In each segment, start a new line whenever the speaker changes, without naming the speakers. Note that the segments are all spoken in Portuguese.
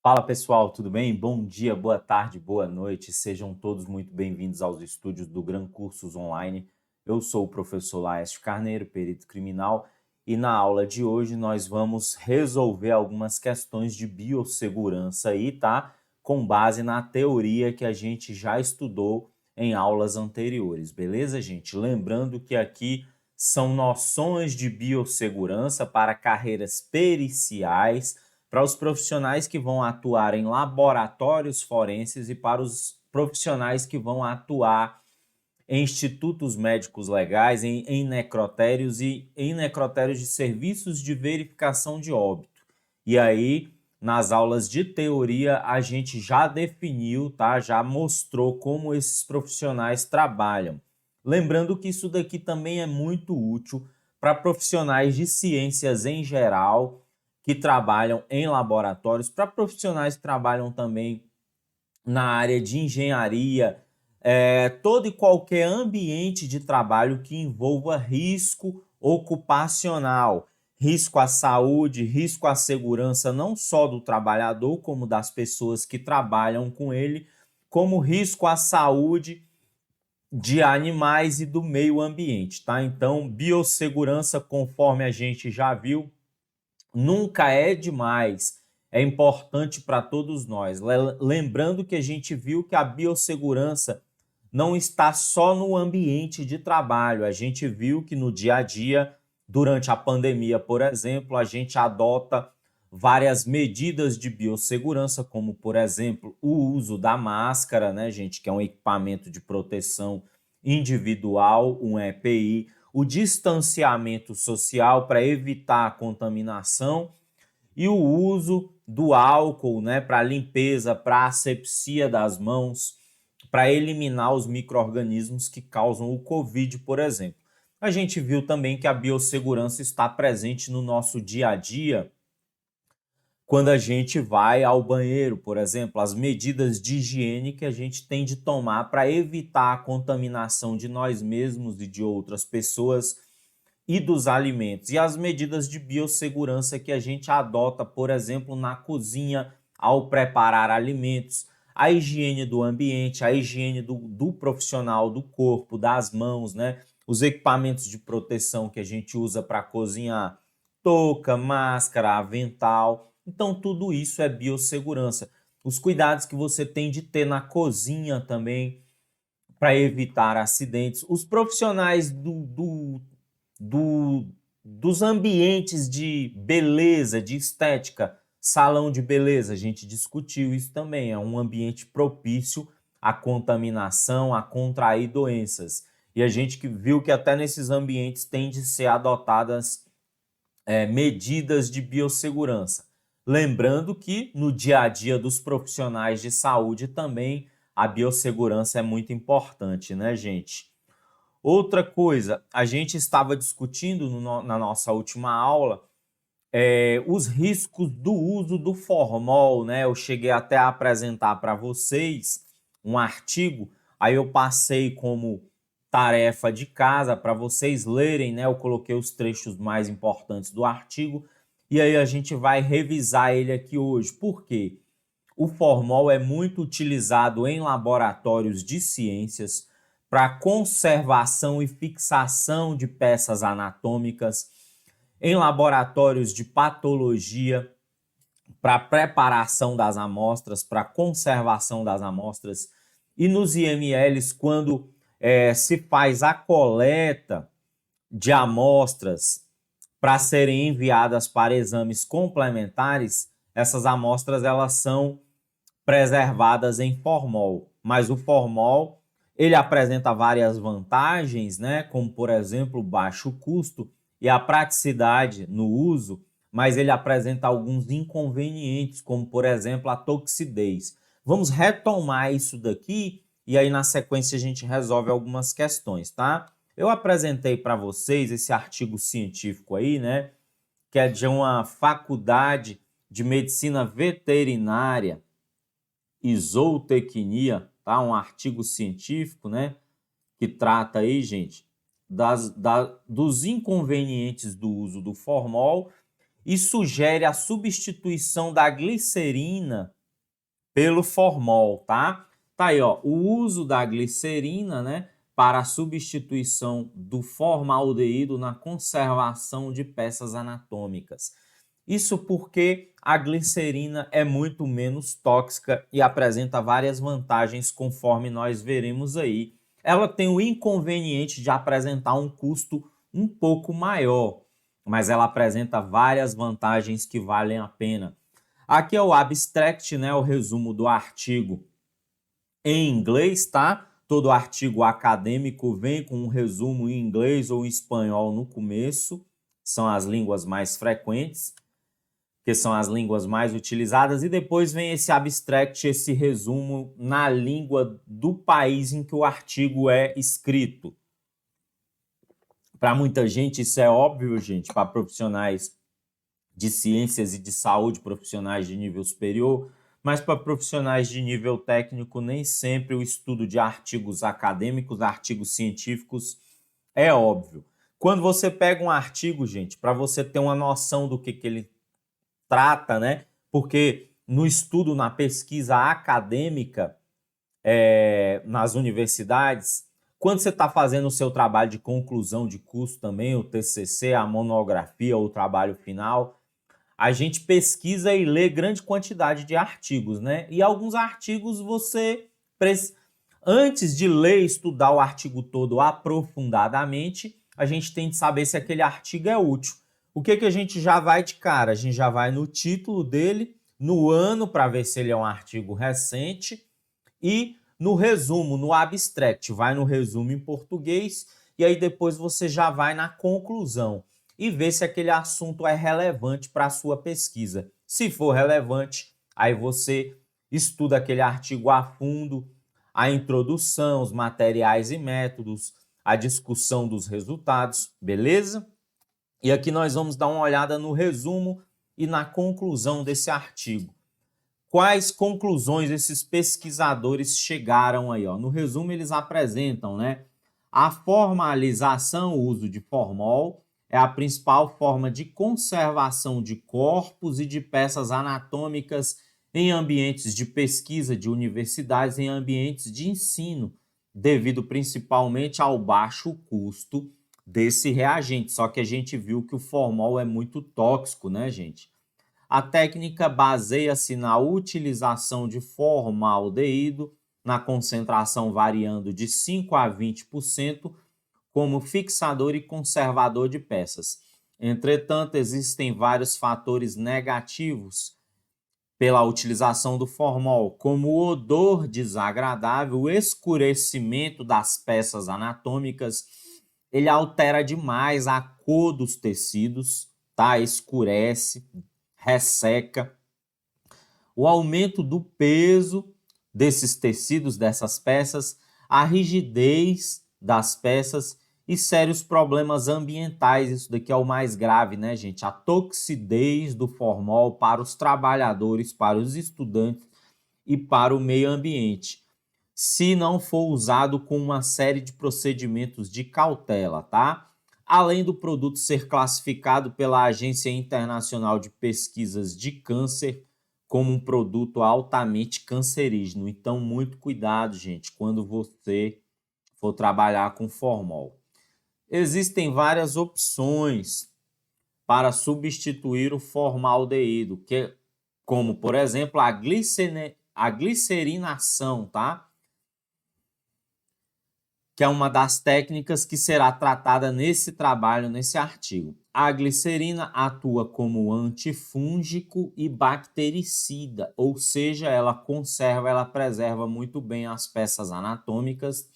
Fala pessoal, tudo bem? Bom dia, boa tarde, boa noite. Sejam todos muito bem-vindos aos estúdios do Gran Cursos Online. Eu sou o professor Laércio Carneiro, perito criminal, e na aula de hoje nós vamos resolver algumas questões de biossegurança aí, tá? Com base na teoria que a gente já estudou em aulas anteriores, beleza, gente? Lembrando que aqui são noções de biossegurança para carreiras periciais, para os profissionais que vão atuar em laboratórios forenses e para os profissionais que vão atuar em institutos médicos legais, em necrotérios e em necrotérios de serviços de verificação de óbito. E aí, nas aulas de teoria, a gente já definiu, tá? Já mostrou como esses profissionais trabalham. Lembrando que isso daqui também é muito útil para profissionais de ciências em geral, que trabalham em laboratórios, para profissionais que trabalham também na área de engenharia, todo e qualquer ambiente de trabalho que envolva risco ocupacional, risco à saúde, risco à segurança não só do trabalhador, como das pessoas que trabalham com ele, como risco à saúde de animais e do meio ambiente, tá? Então, biossegurança, conforme a gente já viu, nunca é demais, é importante para todos nós. Lembrando que a gente viu que a biossegurança não está só no ambiente de trabalho, a gente viu que no dia a dia, durante a pandemia, por exemplo, a gente adota várias medidas de biossegurança, como, por exemplo, o uso da máscara, né, gente, que é um equipamento de proteção individual, um EPI, o distanciamento social para evitar a contaminação e o uso do álcool, né, para limpeza, para asepsia das mãos, para eliminar os micro-organismos que causam o Covid, por exemplo. A gente viu também que a biossegurança está presente no nosso dia a dia quando a gente vai ao banheiro, por exemplo, as medidas de higiene que a gente tem de tomar para evitar a contaminação de nós mesmos e de outras pessoas e dos alimentos, e as medidas de biossegurança que a gente adota, por exemplo, na cozinha, ao preparar alimentos, a higiene do ambiente, a higiene do profissional, do corpo, das mãos, né? Os equipamentos de proteção que a gente usa para cozinhar, touca, máscara, avental. Então, tudo isso é biossegurança. Os cuidados que você tem de ter na cozinha também, para evitar acidentes. Os profissionais do, dos ambientes de beleza, de estética, salão de beleza, a gente discutiu isso também, é um ambiente propício à contaminação, a contrair doenças. E a gente que viu que até nesses ambientes tem de ser adotadas medidas de biossegurança. Lembrando que no dia a dia dos profissionais de saúde também a biossegurança é muito importante, né, gente? Outra coisa, a gente estava discutindo na nossa última aula os riscos do uso do formol, né? Eu cheguei até a apresentar para vocês um artigo, aí eu passei como tarefa de casa para vocês lerem, né? Eu coloquei os trechos mais importantes do artigo e aí a gente vai revisar ele aqui hoje. Por quê? O formol é muito utilizado em laboratórios de ciências para conservação e fixação de peças anatômicas, em laboratórios de patologia, para preparação das amostras, para conservação das amostras, e nos IMLs, quando se faz a coleta de amostras para serem enviadas para exames complementares, essas amostras elas são preservadas em formol, mas o formol ele apresenta várias vantagens, né, como por exemplo baixo custo e a praticidade no uso, mas ele apresenta alguns inconvenientes, como por exemplo a toxidez. Vamos retomar isso daqui e aí na sequência a gente resolve algumas questões, tá? Eu apresentei para vocês esse artigo científico aí, né, que é de uma faculdade de medicina veterinária e zootecnia, tá? Um artigo científico, né? Que trata aí, gente, dos inconvenientes do uso do formol e sugere a substituição da glicerina pelo formol, tá? Tá aí, ó, o uso da glicerina, né, para a substituição do formaldeído na conservação de peças anatômicas. Isso porque a glicerina é muito menos tóxica e apresenta várias vantagens, conforme nós veremos aí. Ela tem o inconveniente de apresentar um custo um pouco maior, mas ela apresenta várias vantagens que valem a pena. Aqui é o abstract, né, o resumo do artigo em inglês, tá? Todo artigo acadêmico vem com um resumo em inglês ou em espanhol no começo, são as línguas mais frequentes, que são as línguas mais utilizadas, e depois vem esse abstract, esse resumo na língua do país em que o artigo é escrito. Para muita gente isso é óbvio, gente, para profissionais de ciências e de saúde, profissionais de nível superior, mas para profissionais de nível técnico, nem sempre o estudo de artigos acadêmicos, artigos científicos, é óbvio. Quando você pega um artigo, gente, para você ter uma noção do que ele trata, né? Porque no estudo, na pesquisa acadêmica, nas universidades, quando você está fazendo o seu trabalho de conclusão de curso também, o TCC, a monografia, o trabalho final, a gente pesquisa e lê grande quantidade de artigos, né? E alguns artigos você, antes de ler e estudar o artigo todo aprofundadamente, a gente tem de saber se aquele artigo é útil. O que a gente já vai de cara? A gente já vai no título dele, no ano, para ver se ele é um artigo recente, e no resumo, no abstract, vai no resumo em português, e aí depois você já vai na conclusão e ver se aquele assunto é relevante para a sua pesquisa. Se for relevante, aí você estuda aquele artigo a fundo, a introdução, os materiais e métodos, a discussão dos resultados, beleza? E aqui nós vamos dar uma olhada no resumo e na conclusão desse artigo. Quais conclusões esses pesquisadores chegaram aí? Ó? No resumo, eles apresentam, né? A formalização, o uso de formol, é a principal forma de conservação de corpos e de peças anatômicas em ambientes de pesquisa de universidades, em ambientes de ensino, devido principalmente ao baixo custo desse reagente. Só que a gente viu que o formol é muito tóxico, né, gente? A técnica baseia-se na utilização de formaldeído, na concentração variando de 5 a 20%, como fixador e conservador de peças. Entretanto, existem vários fatores negativos pela utilização do formol, como o odor desagradável, o escurecimento das peças anatômicas, ele altera demais a cor dos tecidos, tá? Escurece, resseca, o aumento do peso desses tecidos, dessas peças, a rigidez das peças e sérios problemas ambientais. Isso daqui é o mais grave, né, gente? A toxidez do formol para os trabalhadores, para os estudantes e para o meio ambiente, se não for usado com uma série de procedimentos de cautela, tá? Além do produto ser classificado pela Agência Internacional de Pesquisas de Câncer como um produto altamente cancerígeno. Então, muito cuidado, gente, quando você for trabalhar com formol. Existem várias opções para substituir o formaldeído, como, por exemplo, a glicerinação, tá? Que é uma das técnicas que será tratada nesse trabalho, nesse artigo. A glicerina atua como antifúngico e bactericida, ou seja, ela conserva, ela preserva muito bem as peças anatômicas,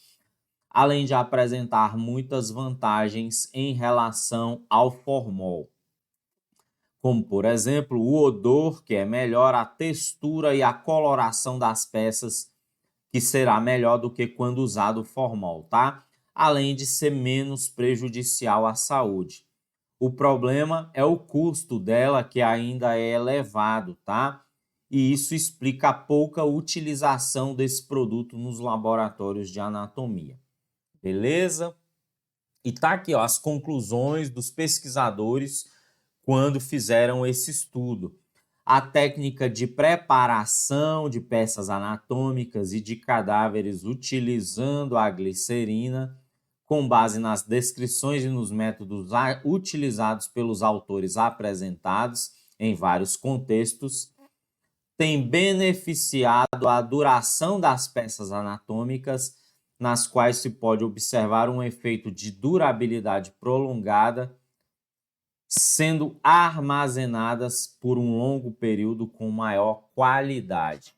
além de apresentar muitas vantagens em relação ao formol. Como, por exemplo, o odor, que é melhor, a textura e a coloração das peças, que será melhor do que quando usado o formol, tá? Além de ser menos prejudicial à saúde. O problema é o custo dela, que ainda é elevado, tá? E isso explica a pouca utilização desse produto nos laboratórios de anatomia. Beleza? E tá aqui, ó, as conclusões dos pesquisadores quando fizeram esse estudo. A técnica de preparação de peças anatômicas e de cadáveres utilizando a glicerina, com base nas descrições e nos métodos utilizados pelos autores apresentados em vários contextos, tem beneficiado a duração das peças anatômicas, nas quais se pode observar um efeito de durabilidade prolongada, sendo armazenadas por um longo período com maior qualidade,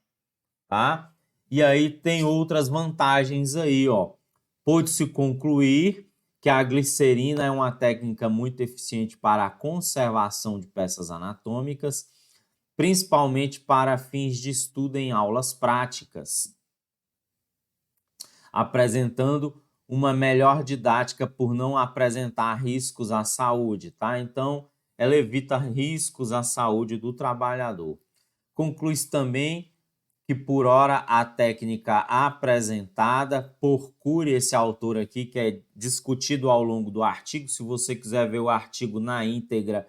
tá? E aí tem outras vantagens aí, ó. Pode-se concluir que a glicerina é uma técnica muito eficiente para a conservação de peças anatômicas, principalmente para fins de estudo em aulas práticas, apresentando uma melhor didática por não apresentar riscos à saúde, tá? Então, ela evita riscos à saúde do trabalhador. Conclui-se também que, por hora, a técnica apresentada por Cury, esse autor aqui, que é discutido ao longo do artigo, se você quiser ver o artigo na íntegra,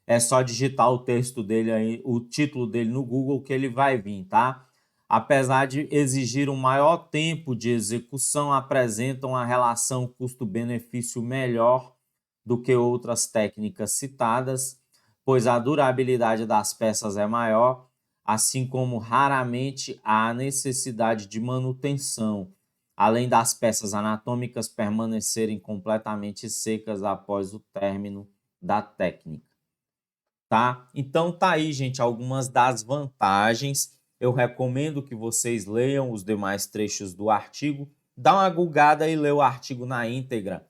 é só digitar o texto dele aí, o título dele no Google que ele vai vir, tá? Apesar de exigir um maior tempo de execução, apresentam a relação custo-benefício melhor do que outras técnicas citadas, pois a durabilidade das peças é maior, assim como raramente há necessidade de manutenção, além das peças anatômicas permanecerem completamente secas após o término da técnica. Tá? Então tá aí, gente, algumas das vantagens. Eu recomendo que vocês leiam os demais trechos do artigo. Dá uma googada e lê o artigo na íntegra,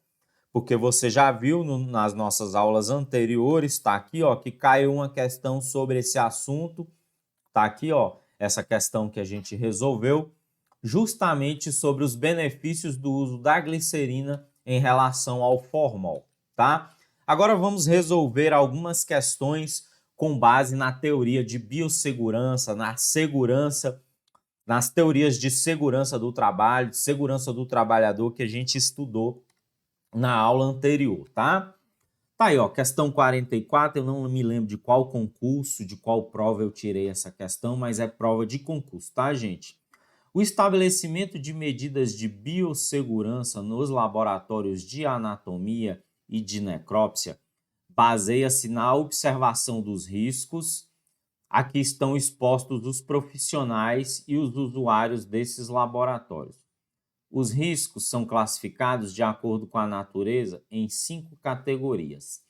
porque você já viu nas nossas aulas anteriores, tá aqui, ó, que caiu uma questão sobre esse assunto. Tá aqui, ó, essa questão que a gente resolveu, justamente sobre os benefícios do uso da glicerina em relação ao formol, tá? Agora vamos resolver algumas questões com base na teoria de biossegurança, nas teorias de segurança do trabalho, de segurança do trabalhador que a gente estudou na aula anterior, tá? Tá aí, ó, questão 44, eu não me lembro de qual concurso, de qual prova eu tirei essa questão, mas é prova de concurso, tá, gente? O estabelecimento de medidas de biossegurança nos laboratórios de anatomia e de necrópsia baseia-se na observação dos riscos a que estão expostos os profissionais e os usuários desses laboratórios. Os riscos são classificados de acordo com a natureza em 5 categorias.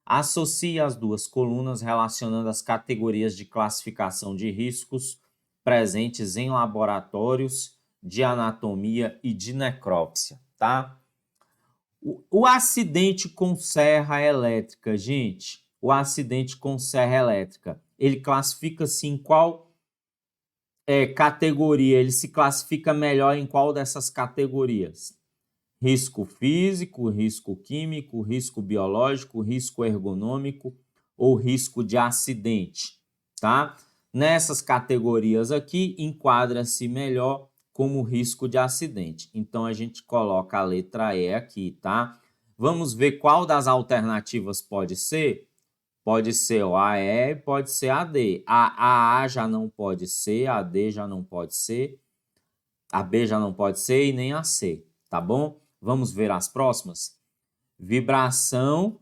Associe as duas colunas relacionando as categorias de classificação de riscos presentes em laboratórios de anatomia e de necrópsia, tá? O acidente com serra elétrica, gente, o acidente com serra elétrica, ele classifica-se em qual categoria? Ele se classifica melhor em qual dessas categorias? Risco físico, risco químico, risco biológico, risco ergonômico ou risco de acidente, tá? Nessas categorias aqui, enquadra-se melhor como risco de acidente. Então, a gente coloca a letra E aqui, tá? Vamos ver qual das alternativas pode ser? Pode ser o AE, pode ser a D. A AA já não pode ser, a D já não pode ser, a B já não pode ser e nem a C, tá bom? Vamos ver as próximas? Vibração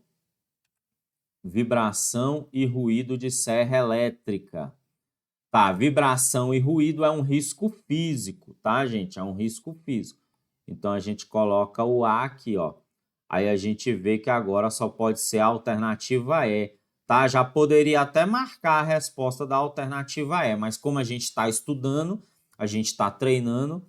e ruído de serra elétrica. Tá, vibração e ruído é um risco físico, tá, gente? É um risco físico. Então, a gente coloca o A aqui, ó. Aí a gente vê que agora só pode ser a alternativa E, tá? Já poderia até marcar a resposta da alternativa E, mas como a gente está estudando, a gente está treinando,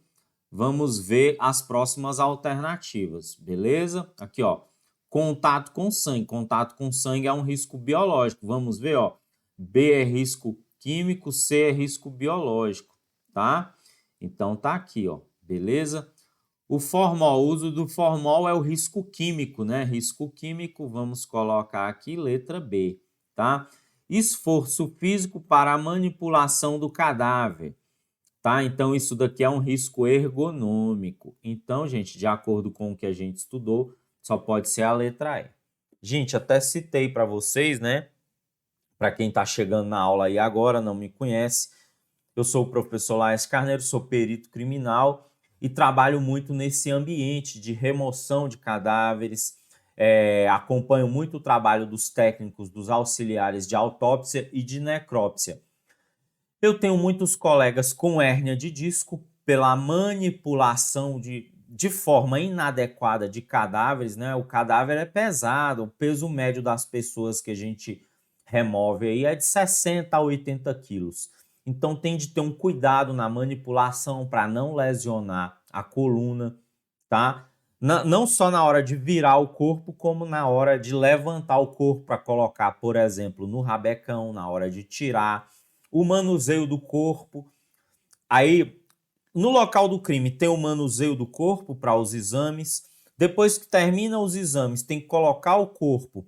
vamos ver as próximas alternativas, beleza? Aqui, ó, contato com sangue. Contato com sangue é um risco biológico. Vamos ver, ó, B é risco químico, C é risco biológico, tá? Então, tá aqui, ó, beleza? O formol, o uso do formol é o risco químico, né? Risco químico, vamos colocar aqui letra B, tá? Esforço físico para a manipulação do cadáver, tá? Então, isso daqui é um risco ergonômico. Então, gente, de acordo com o que a gente estudou, só pode ser a letra E. Gente, até citei para vocês, né? Para quem está chegando na aula aí agora, não me conhece, eu sou o professor Laes Carneiro, sou perito criminal e trabalho muito nesse ambiente de remoção de cadáveres, acompanho muito o trabalho dos técnicos, dos auxiliares de autópsia e de necrópsia. Eu tenho muitos colegas com hérnia de disco pela manipulação de forma inadequada de cadáveres, né? O cadáver é pesado, o peso médio das pessoas que a gente remove aí é de 60 a 80 quilos. Então tem de ter um cuidado na manipulação para não lesionar a coluna, tá? Não só na hora de virar o corpo, como na hora de levantar o corpo para colocar, por exemplo, no rabecão, na hora de tirar, o manuseio do corpo. Aí, no local do crime, tem o manuseio do corpo para os exames. Depois que termina os exames, tem que colocar o corpo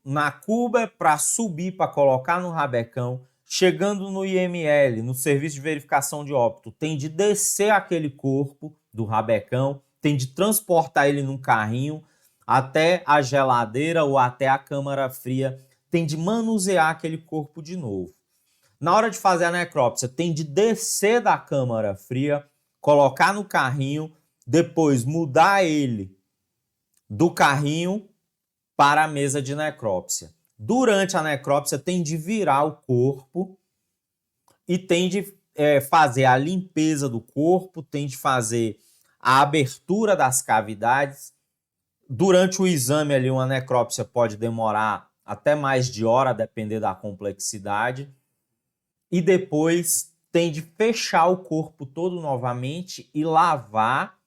na cuba para subir, para colocar no rabecão. Chegando no IML, no Serviço de Verificação de Óbito, tem de descer aquele corpo do rabecão, tem de transportar ele num carrinho até a geladeira ou até a câmara fria, tem de manusear aquele corpo de novo. Na hora de fazer a necrópsia, tem de descer da câmara fria, colocar no carrinho, depois mudar ele do carrinho para a mesa de necrópsia. Durante a necrópsia, tem de virar o corpo e tem de fazer a limpeza do corpo, tem de fazer a abertura das cavidades. Durante o exame ali, uma necrópsia pode demorar até mais de hora, a depender da complexidade. E depois tem de fechar o corpo todo novamente e lavar,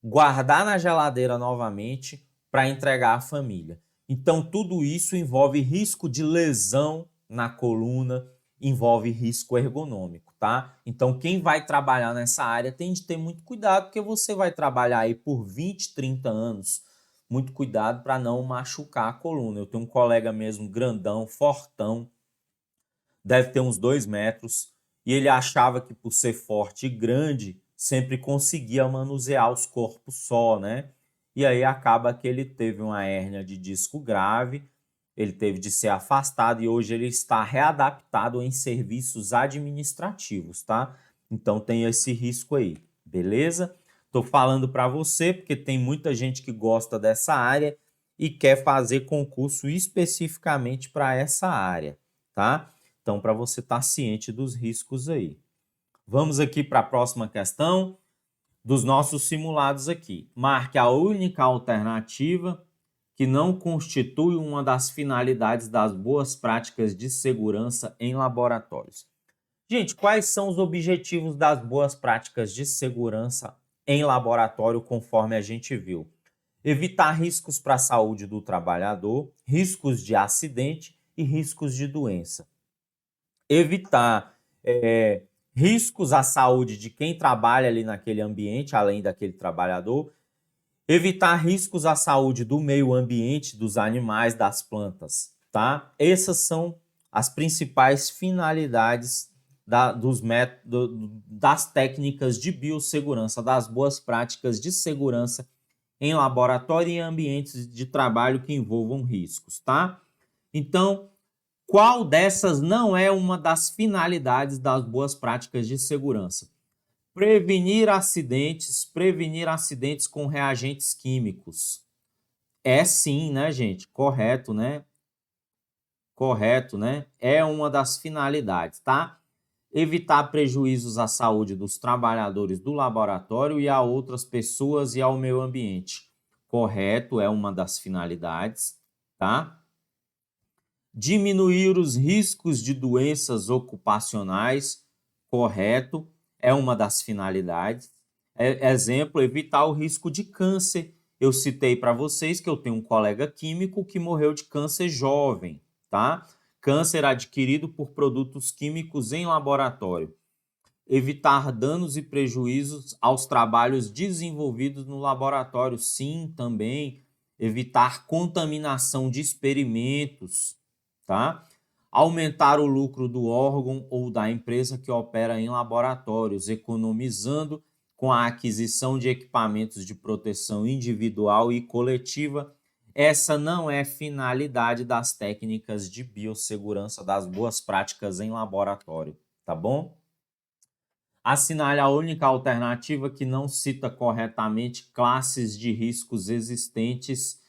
guardar na geladeira novamente para entregar à família. Então, tudo isso envolve risco de lesão na coluna, envolve risco ergonômico, tá? Então, quem vai trabalhar nessa área tem de ter muito cuidado, porque você vai trabalhar aí por 20, 30 anos. Muito cuidado para não machucar a coluna. Eu tenho um colega mesmo, grandão, fortão, deve ter uns 2 metros, e ele achava que por ser forte e grande, sempre conseguia manusear os corpos só, né? E aí acaba que ele teve uma hérnia de disco grave, ele teve de ser afastado e hoje ele está readaptado em serviços administrativos, tá? Então tem esse risco aí, beleza? Tô falando para você porque tem muita gente que gosta dessa área e quer fazer concurso especificamente para essa área, tá? Então, para você estar ciente dos riscos aí. Vamos aqui para a próxima questão dos nossos simulados aqui. Marque a única alternativa que não constitui uma das finalidades das boas práticas de segurança em laboratórios. Gente, quais são os objetivos das boas práticas de segurança em laboratório, conforme a gente viu? Evitar riscos para a saúde do trabalhador, riscos de acidente e riscos de doença. Evitar riscos à saúde de quem trabalha ali naquele ambiente, além daquele trabalhador. Evitar riscos à saúde do meio ambiente, dos animais, das plantas, tá? Essas são as principais finalidades das técnicas de biossegurança, das boas práticas de segurança em laboratório e em ambientes de trabalho que envolvam riscos, tá? Então, qual dessas não é uma das finalidades das boas práticas de segurança? Prevenir acidentes com reagentes químicos. É sim, né, gente? Correto, né? Correto, né? É uma das finalidades, tá? Evitar prejuízos à saúde dos trabalhadores do laboratório e a outras pessoas e ao meio ambiente. Correto, é uma das finalidades, tá? Diminuir os riscos de doenças ocupacionais, correto, é uma das finalidades. Exemplo, evitar o risco de câncer. Eu citei para vocês que eu tenho um colega químico que morreu de câncer jovem, tá? Câncer adquirido por produtos químicos em laboratório. Evitar danos e prejuízos aos trabalhos desenvolvidos no laboratório, sim, também. Evitar contaminação de experimentos, tá? Aumentar o lucro do órgão ou da empresa que opera em laboratórios, economizando com a aquisição de equipamentos de proteção individual e coletiva essa não é finalidade das técnicas de biossegurança, das boas práticas em laboratório, tá bom? Assinale a única alternativa que não cita corretamente classes de riscos existentes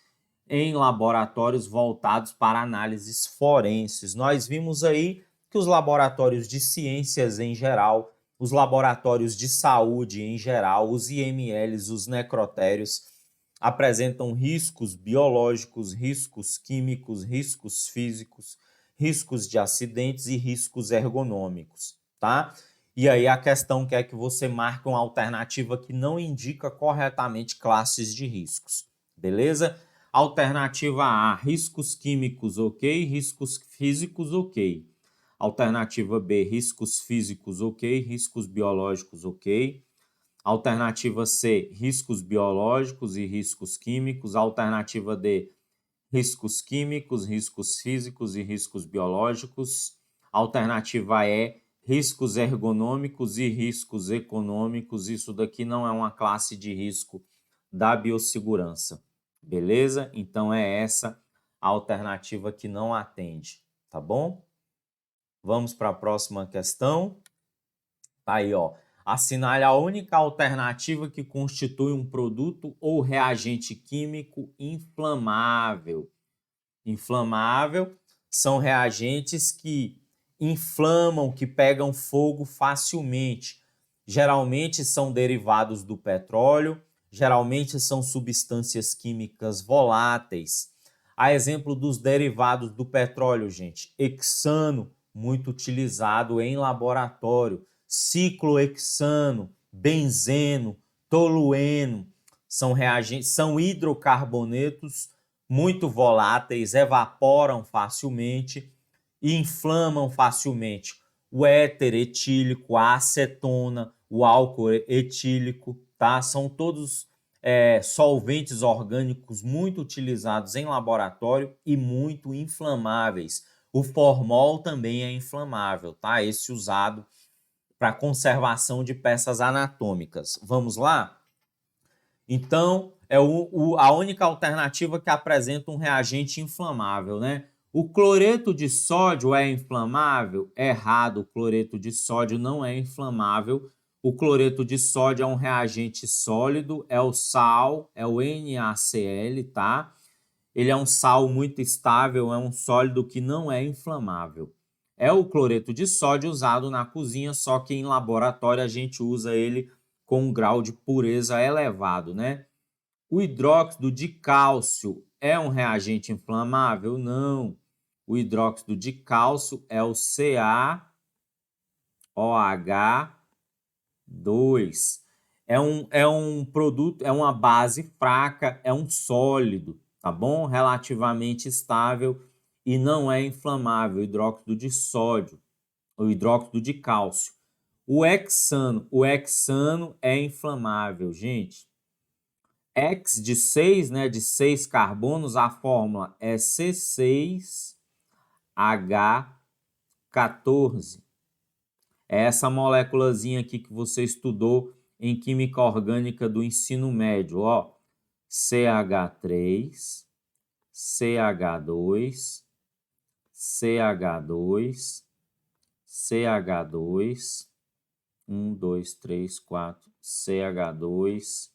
em laboratórios voltados para análises forenses. Nós vimos aí que os laboratórios de ciências em geral, os laboratórios de saúde em geral, os IMLs, os necrotérios, apresentam riscos biológicos, riscos químicos, riscos físicos, riscos de acidentes e riscos ergonômicos, tá? E aí a questão que é que você marque uma alternativa que não indica corretamente classes de riscos, beleza? Alternativa A, riscos químicos, ok. Riscos físicos, ok. Alternativa B, riscos físicos, ok. Riscos biológicos, ok. Alternativa C, riscos biológicos e riscos químicos. Alternativa D, riscos químicos, riscos físicos e riscos biológicos. Alternativa E, riscos ergonômicos e riscos econômicos. Isso daqui não é uma classe de risco da biossegurança, beleza? Então é essa a alternativa que não atende, tá bom? Vamos para a próxima questão. Tá aí, ó. Assinale a única alternativa que constitui um produto ou reagente químico inflamável. Inflamável são reagentes que inflamam, que pegam fogo facilmente. Geralmente são derivados do petróleo, geralmente são substâncias químicas voláteis. A exemplo dos derivados do petróleo, gente, hexano, muito utilizado em laboratório, ciclohexano, benzeno, tolueno, são reagentes, são hidrocarbonetos muito voláteis, evaporam facilmente e inflamam facilmente. O éter etílico, a acetona, o álcool etílico, tá? São todos solventes orgânicos muito utilizados em laboratório e muito inflamáveis. O formol também é inflamável, tá? Esse usado para conservação de peças anatômicas. Vamos lá? Então, é a única alternativa que apresenta um reagente inflamável, né? O cloreto de sódio é inflamável? Errado, o cloreto de sódio não é inflamável. O cloreto de sódio é um reagente sólido, é o sal, é o NaCl, tá? Ele é um sal muito estável, é um sólido que não é inflamável. É o cloreto de sódio usado na cozinha, só que em laboratório a gente usa ele com um grau de pureza elevado, né? O hidróxido de cálcio é um reagente inflamável? Não. O hidróxido de cálcio é o CaOH2. É um produto, é uma base fraca, é um sólido, tá bom? Relativamente estável e não é inflamável, o hidróxido de sódio, o hidróxido de cálcio. O hexano é inflamável, gente. Hex de 6, né, de 6 carbonos, a fórmula é C6H14. É essa moléculazinha aqui que você estudou em Química Orgânica do ensino médio, ó. CH3, CH2, CH2, CH2, 1, 2, 3, 4, CH2,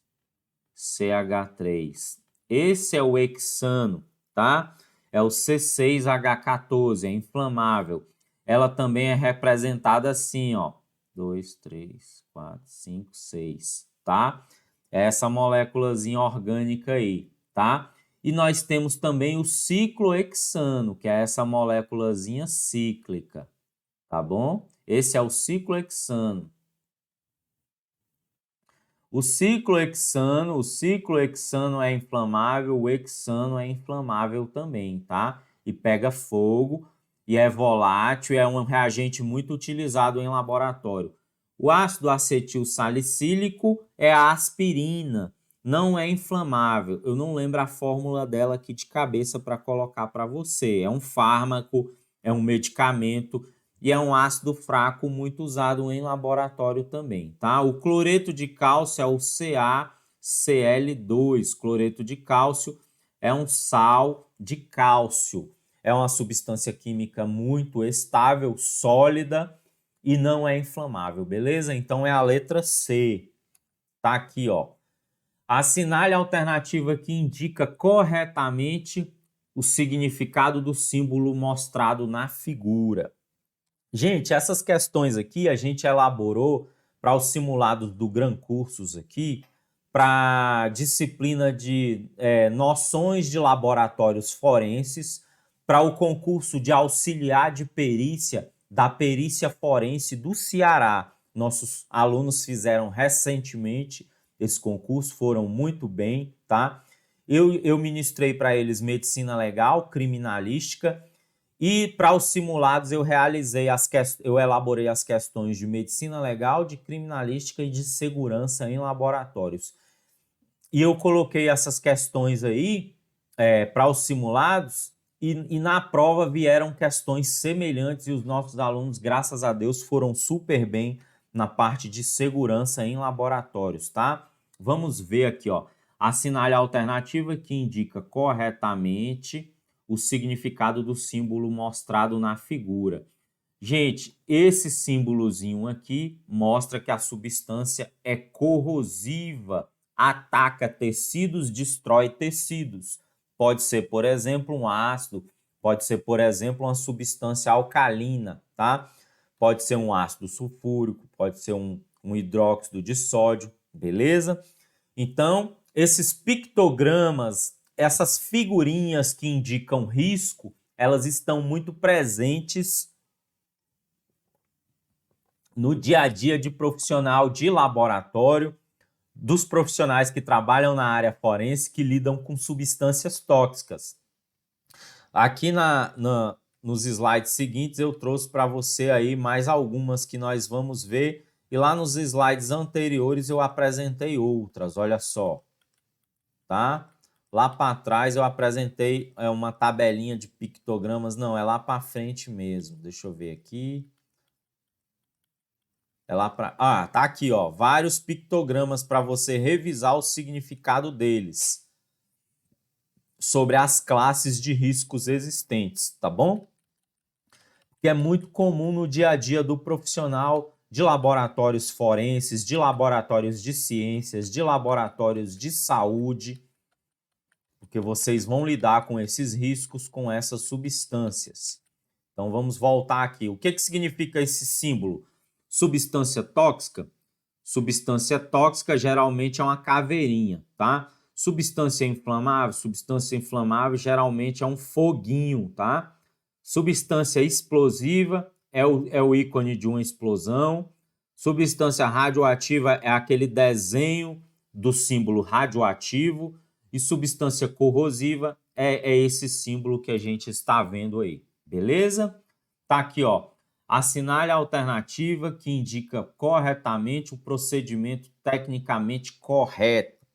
CH3. Esse é o hexano, tá? É o C6H14, é inflamável. Ela também é representada assim, ó. 2, 3, 4, 5, 6, tá? É essa moléculazinha orgânica aí, tá? E nós temos também o ciclohexano, que é essa moléculazinha cíclica, tá bom? Esse é o ciclohexano. O ciclohexano é inflamável, o hexano é inflamável também, tá? E pega fogo e é volátil, é um reagente muito utilizado em laboratório. O ácido acetil salicílico é a aspirina, não é inflamável. Eu não lembro a fórmula dela aqui de cabeça para colocar para você. É um fármaco, é um medicamento e é um ácido fraco muito usado em laboratório também, tá? O cloreto de cálcio é o CaCl2, cloreto de cálcio, é um sal de cálcio. É uma substância química muito estável, sólida e não é inflamável, beleza? Então é a letra C. Tá aqui, ó. Assinale a alternativa que indica corretamente o significado do símbolo mostrado na figura. Gente, essas questões aqui a gente elaborou para os simulados do Gran Cursos aqui, para a disciplina de noções de laboratórios forenses, para o concurso de auxiliar de perícia da perícia forense do Ceará. Nossos alunos fizeram recentemente esse concurso, foram muito bem, tá? Eu ministrei para eles medicina legal, criminalística, e para os simulados eu elaborei as questões de medicina legal, de criminalística e de segurança em laboratórios. E eu coloquei essas questões aí para os simulados e na prova vieram questões semelhantes e os nossos alunos, graças a Deus, foram super bem na parte de segurança em laboratórios, tá? Vamos ver aqui, ó. Assinale a alternativa que indica corretamente o significado do símbolo mostrado na figura. Gente, esse símbolozinho aqui mostra que a substância é corrosiva, ataca tecidos, destrói tecidos. Pode ser, por exemplo, um ácido, pode ser, por exemplo, uma substância alcalina, tá? Pode ser um ácido sulfúrico, pode ser um hidróxido de sódio, beleza? Então, esses pictogramas, essas figurinhas que indicam risco, elas estão muito presentes no dia a dia de profissional de laboratório, dos profissionais que trabalham na área forense que lidam com substâncias tóxicas. Aqui nos slides seguintes eu trouxe para você aí mais algumas que nós vamos ver e lá nos slides anteriores eu apresentei outras, olha só, tá? Lá para trás eu apresentei uma tabelinha de pictogramas, não, é lá para frente mesmo, deixa eu ver aqui. É lá para. Ah, tá aqui, ó. Vários pictogramas para você revisar o significado deles. Sobre as classes de riscos existentes, tá bom? Que é muito comum no dia a dia do profissional de laboratórios forenses, de laboratórios de ciências, de laboratórios de saúde, porque vocês vão lidar com esses riscos, com essas substâncias. Então vamos voltar aqui. O que significa esse símbolo? Substância tóxica? Substância tóxica geralmente é uma caveirinha, tá? Substância inflamável geralmente é um foguinho, tá? Substância explosiva é o ícone de uma explosão. Substância radioativa é aquele desenho do símbolo radioativo. E substância corrosiva é esse símbolo que a gente está vendo aí, beleza? Tá aqui, ó. Assinale a alternativa que indica corretamente o procedimento tecnicamente correto.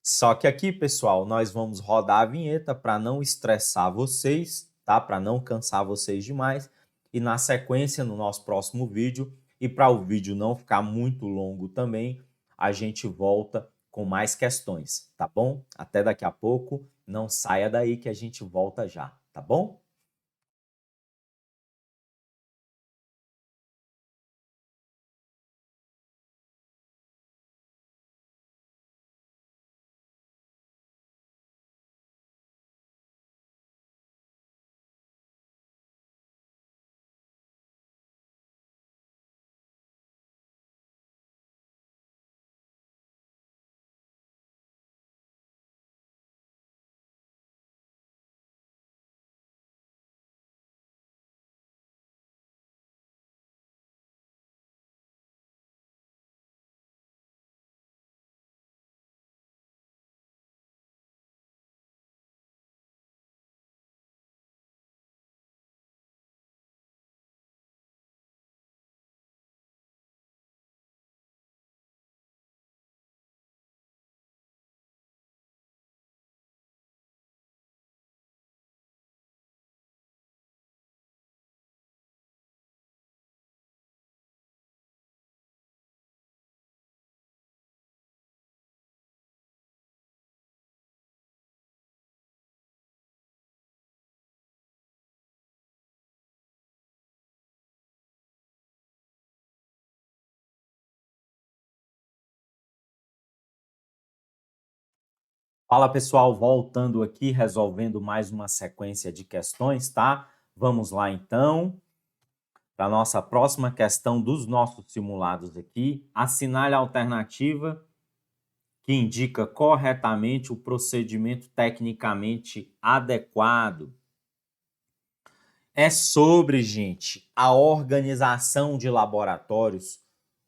Só que aqui, pessoal, nós vamos rodar a vinheta para não estressar vocês, tá? Para não cansar vocês demais. E na sequência, no nosso próximo vídeo, e para o vídeo não ficar muito longo também, a gente volta com mais questões, tá bom? Até daqui a pouco. Não saia daí que a gente volta já, tá bom? Fala pessoal, voltando aqui, resolvendo mais uma sequência de questões, tá? Vamos lá então, para a nossa próxima questão dos nossos simulados aqui. Assinale a alternativa que indica corretamente o procedimento tecnicamente adequado. É sobre, gente, a organização de laboratórios,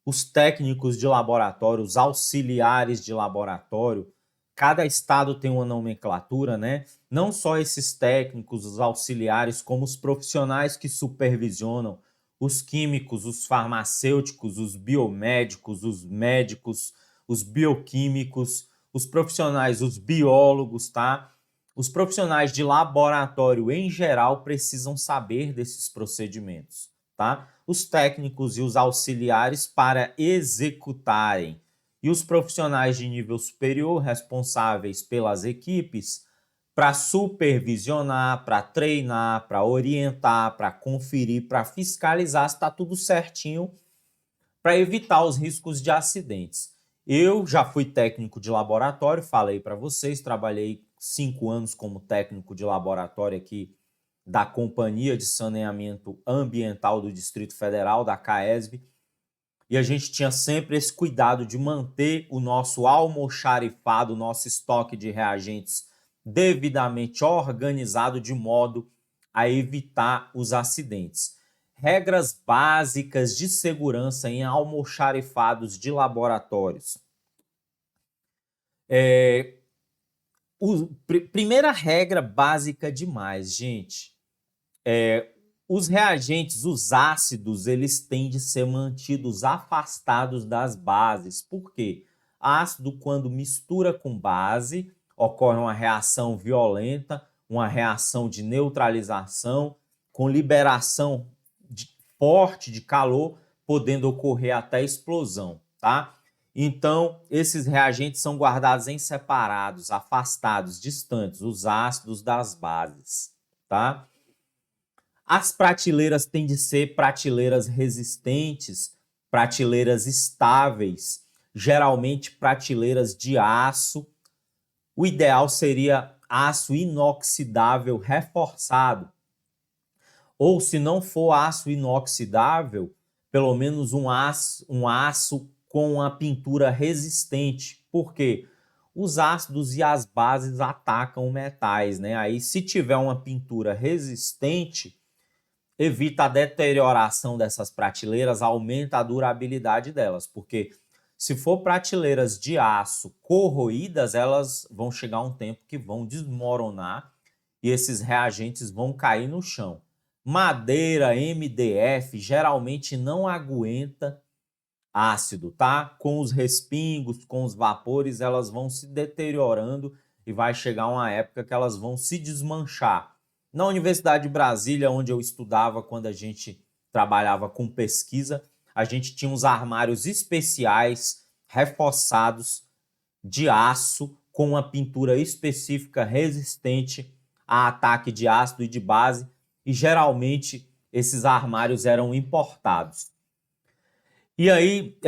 os técnicos de laboratório, os auxiliares de laboratório. Cada estado tem uma nomenclatura, né? Não só esses técnicos, os auxiliares, como os profissionais que supervisionam, os químicos, os farmacêuticos, os biomédicos, os médicos, os bioquímicos, os profissionais, os biólogos, tá? Os profissionais de laboratório, em geral, precisam saber desses procedimentos, tá? Os técnicos e os auxiliares para executarem. E os profissionais de nível superior, responsáveis pelas equipes, para supervisionar, para treinar, para orientar, para conferir, para fiscalizar se está tudo certinho, para evitar os riscos de acidentes. Eu já fui técnico de laboratório, falei para vocês, trabalhei 5 anos como técnico de laboratório aqui da Companhia de Saneamento Ambiental do Distrito Federal, da CAESB, e a gente tinha sempre esse cuidado de manter o nosso almoxarifado, o nosso estoque de reagentes devidamente organizado de modo a evitar os acidentes. Regras básicas de segurança em almoxarifados de laboratórios. Primeira regra básica demais, gente. Os reagentes, os ácidos, eles têm de ser mantidos afastados das bases. Por quê? Ácido, quando mistura com base, ocorre uma reação violenta, uma reação de neutralização, com liberação forte de calor, podendo ocorrer até explosão, tá? Então, esses reagentes são guardados em separados, afastados, distantes, os ácidos das bases, tá? As prateleiras têm de ser prateleiras resistentes, prateleiras estáveis, geralmente prateleiras de aço. O ideal seria aço inoxidável reforçado. Ou, se não for aço inoxidável, pelo menos um aço com a pintura resistente. Por quê? Os ácidos e as bases atacam metais, né? Aí, se tiver uma pintura resistente, evita a deterioração dessas prateleiras, aumenta a durabilidade delas, porque se for prateleiras de aço corroídas, elas vão chegar um tempo que vão desmoronar e esses reagentes vão cair no chão. Madeira, MDF, geralmente não aguenta ácido, tá? Com os respingos, com os vapores, elas vão se deteriorando e vai chegar uma época que elas vão se desmanchar. Na Universidade de Brasília, onde eu estudava, quando a gente trabalhava com pesquisa, a gente tinha uns armários especiais, reforçados, de aço, com uma pintura específica resistente a ataque de ácido e de base, e geralmente esses armários eram importados. E aí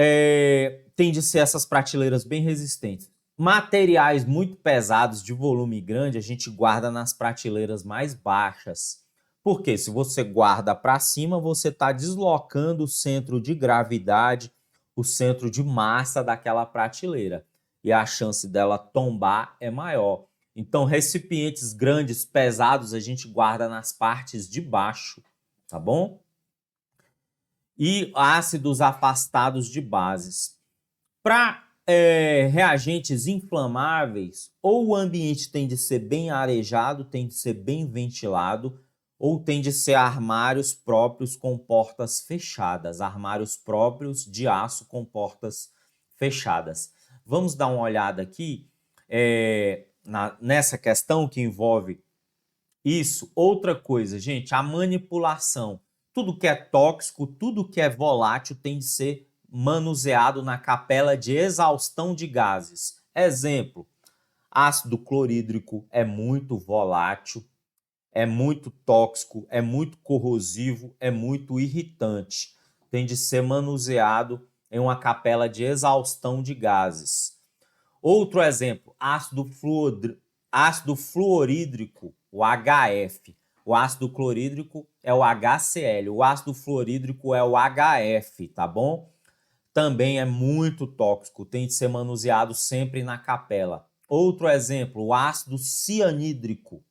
tem de ser essas prateleiras bem resistentes. Materiais muito pesados, de volume grande, a gente guarda nas prateleiras mais baixas. Porque se você guarda para cima, você está deslocando o centro de gravidade, o centro de massa daquela prateleira. E a chance dela tombar é maior. Então, recipientes grandes, pesados, a gente guarda nas partes de baixo, tá bom? E ácidos afastados de bases. Para reagentes inflamáveis, ou o ambiente tem de ser bem arejado, tem de ser bem ventilado, ou tem de ser armários próprios com portas fechadas, armários próprios de aço com portas fechadas. Vamos dar uma olhada aqui nessa questão que envolve isso. Outra coisa, gente, a manipulação. Tudo que é tóxico, tudo que é volátil tem de ser manuseado na capela de exaustão de gases. Exemplo, ácido clorídrico é muito volátil, é muito tóxico, é muito corrosivo, é muito irritante. Tem de ser manuseado em uma capela de exaustão de gases. Outro exemplo, ácido fluorídrico, o HF. O ácido clorídrico é o HCl, o ácido fluorídrico é o HF, tá bom? Também é muito tóxico, tem de ser manuseado sempre na capela. Outro exemplo, o ácido cianídrico,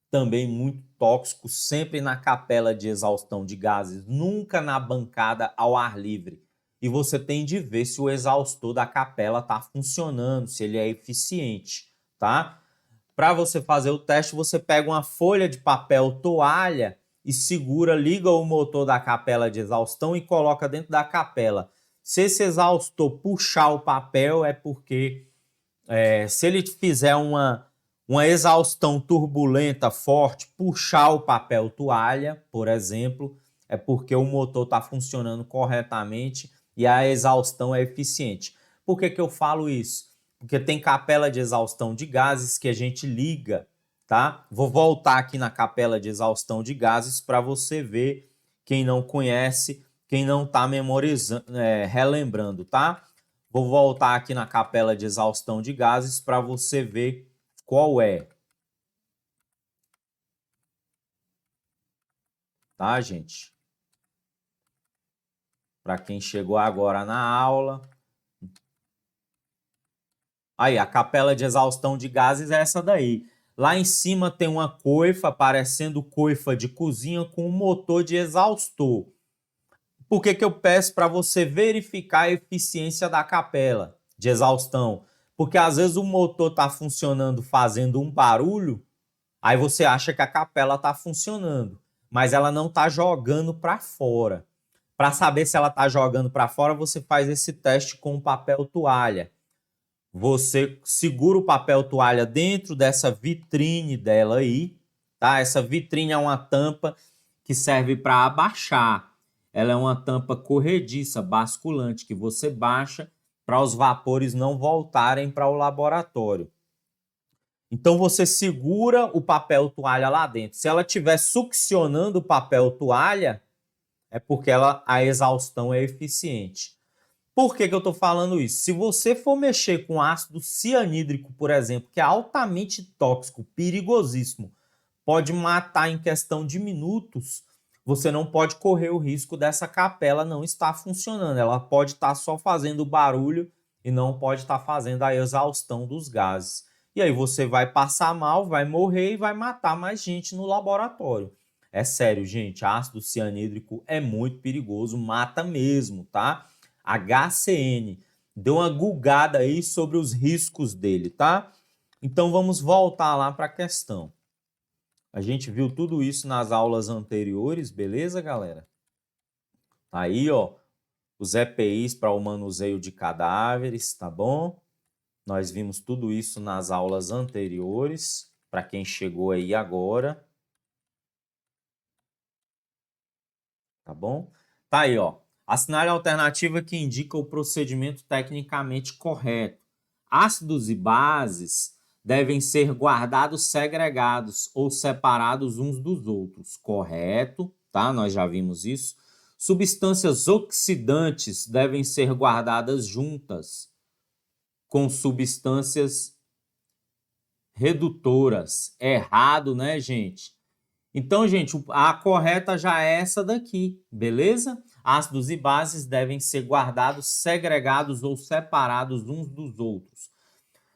também muito tóxico, sempre na capela de exaustão de gases, nunca na bancada ao ar livre. E você tem de ver se o exaustor da capela está funcionando, se ele é eficiente, tá? Para você fazer o teste, você pega uma folha de papel toalha e segura, liga o motor da capela de exaustão e coloca dentro da capela. Se esse exaustor puxar o papel, é porque se ele fizer uma exaustão turbulenta, forte, puxar o papel toalha, por exemplo, é porque o motor está funcionando corretamente e a exaustão é eficiente. Por que eu falo isso? Porque tem capela de exaustão de gases que a gente liga, tá? Vou voltar aqui na capela de exaustão de gases para você ver, quem não conhece, quem não está memorizando, relembrando, tá? Vou voltar aqui na capela de exaustão de gases para você ver qual é. Tá, gente? Para quem chegou agora na aula. Aí, a capela de exaustão de gases é essa daí. Lá em cima tem uma coifa, parecendo coifa de cozinha, com um motor de exaustor. Por que eu peço para você verificar a eficiência da capela de exaustão? Porque às vezes o motor está funcionando fazendo um barulho, aí você acha que a capela está funcionando, mas ela não está jogando para fora. Para saber se ela está jogando para fora, você faz esse teste com o papel toalha. Você segura o papel toalha dentro dessa vitrine dela aí, tá? Essa vitrine é uma tampa que serve para abaixar. Ela é uma tampa corrediça, basculante, que você baixa para os vapores não voltarem para o laboratório. Então você segura o papel toalha lá dentro. Se ela estiver succionando o papel toalha, é porque a exaustão é eficiente. Por que eu estou falando isso? Se você for mexer com ácido cianídrico, por exemplo, que é altamente tóxico, perigosíssimo, pode matar em questão de minutos, você não pode correr o risco dessa capela não estar funcionando. Ela pode estar só fazendo barulho e não pode estar fazendo a exaustão dos gases. E aí você vai passar mal, vai morrer e vai matar mais gente no laboratório. É sério, gente, ácido cianídrico é muito perigoso, mata mesmo, tá? HCN. Dê uma gulgada aí sobre os riscos dele, tá? Então vamos voltar lá para a questão. A gente viu tudo isso nas aulas anteriores, beleza, galera? Tá aí, ó, os EPIs para o manuseio de cadáveres, tá bom? Nós vimos tudo isso nas aulas anteriores, para quem chegou aí agora. Tá bom? Tá aí, ó. Assinale a alternativa que indica o procedimento tecnicamente correto. Ácidos e bases devem ser guardados segregados ou separados uns dos outros. Correto, tá? Nós já vimos isso. Substâncias oxidantes devem ser guardadas juntas com substâncias redutoras. Errado, né, gente? Então, gente, a correta já é essa daqui, beleza? Ácidos e bases devem ser guardados segregados ou separados uns dos outros.